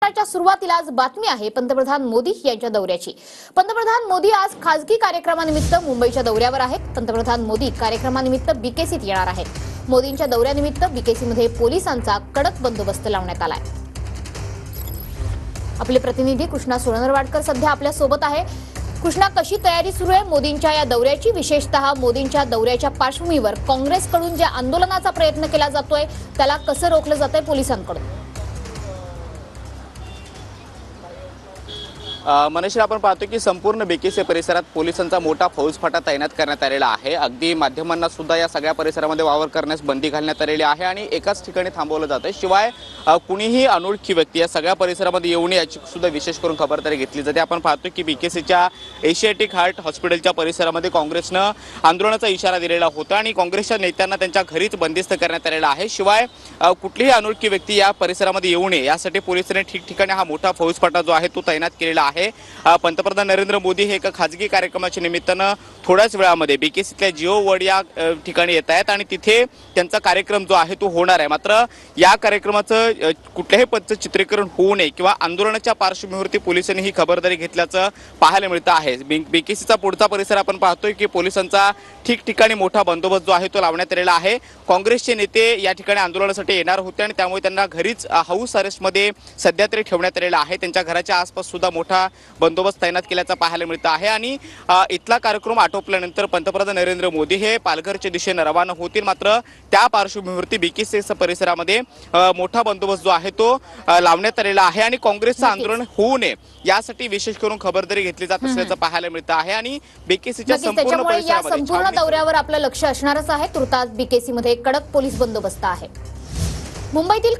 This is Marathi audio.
सत्राच्या सुरुवातीलाच बातमी आहे पंतप्रधान मोदी यांच्या दौऱ्याची। पंतप्रधान मोदी आज खासगी कार्यक्रमानिमित्त मुंबईच्या दौऱ्यावर आहेत। पंतप्रधान मोदी कार्यक्रमानिमित्त बीकेसीत येणार आहेत। मोदींच्या दौऱ्यानिमित्त बीकेसीमध्ये पोलिसांचा कडक बंदोबस्त लावण्यात आलाय। आपले प्रतिनिधी कृष्णा सोनरवाडकर सध्या आपल्या सोबत आहे। कृष्णा, कशी तयारी सुरू आहे मोदींच्या या दौऱ्याची? विशेषतः मोदींच्या दौऱ्याच्या पार्श्वभूमीवर काँग्रेसकडून जे आंदोलनाचा प्रयत्न केला जातोय त्याला कसं रोखलं जातंय पोलिसांकडून? मनीषा, आपण पाहतो की संपूर्ण बीकेसी परिसरात पोलिसांचा मोठा फौजफाटा तैनात करण्यात आलेला आहे। अगदी माध्यमांना सुद्धा या सगळ्या परिसरामध्ये वावर करण्यास बंदी घालण्यात आलेली आहे आणि एकाच ठिकाणी थांबवलं जातं। शिवाय कुणीही अनोळखी व्यक्ती या सगळ्या परिसरामध्ये येऊ नये याची सुद्धा विशेष करून खबरदारी घेतली जाते। आपण पाहतो की बीकेसीच्या एशियाटिक हार्ट हॉस्पिटलच्या परिसरामध्ये काँग्रेसनं आंदोलनाचा इशारा दिलेला होता आणि काँग्रेसच्या नेत्यांना त्यांच्या घरीच बंदिस्त करण्यात आलेला आहे। शिवाय कुठलीही अनोळखी व्यक्ती या परिसरामध्ये येऊ नये यासाठी पोलिसांनी ठिकठिकाणी हा मोठा फौजफाटा जो आहे तो तैनात केलेला आहे। पंतप्रधान नरेंद्र मोदी हे एका खाजगी कार्यक्रमाच्या निमित्तानं थोड्याच वेळामध्ये बीकेसीतल्या जिओ वर्ड या ठिकाणी येत आहेत आणि तिथे त्यांचा कार्यक्रम जो आहे तो होणार आहे। मात्र या कार्यक्रमाचं कुठल्याही पद्धतीचं चित्रीकरण होऊ नये किंवा आंदोलनाच्या पार्श्वभूमीवरती पोलिसांनी ही खबरदारी घेतल्याचं पाहायला मिळतं आहे। बीकेसीचा पुढचा परिसर आपण पाहतोय की पोलिसांचा ठिकठिकाणी मोठा बंदोबस्त जो आहे तो लावण्यात आलेला आहे। काँग्रेसचे नेते या ठिकाणी आंदोलनासाठी येणार होते आणि त्यामुळे त्यांना घरीच हाऊस अरेस्टमध्ये सध्या तरी ठेवण्यात आलेला आहे। त्यांच्या घराच्या आसपास सुद्धा मोठा बंदोबस्त तैनात केल्याचं पाहायला मिळतं आहे आणि इथला कार्यक्रम आटोपल्यानंतर पंतप्रधान नरेंद्र मोदी हे पालघरच्या दिशेने रवाना होतील। मात्र त्या पार्श्वभूमीवरती बीकेसी परिसरामध्ये मोठा बंदोबस्त जो आहे तो लावण्यात आलेला आहे आणि काँग्रेसचं आंदोलन होऊ नये यासाठी विशेष करून खबरदारी घेतली जात असल्याचं पाहायला मिळतं आहे आणि बीकेसीच्या संपूर्ण परिसरामध्ये दौऱ्यावर आपलं लक्ष असणारच आहे। तुर्तास बीकेसीमध्ये कडक पोलीस बंदोबस्त आहे। मुंबईतील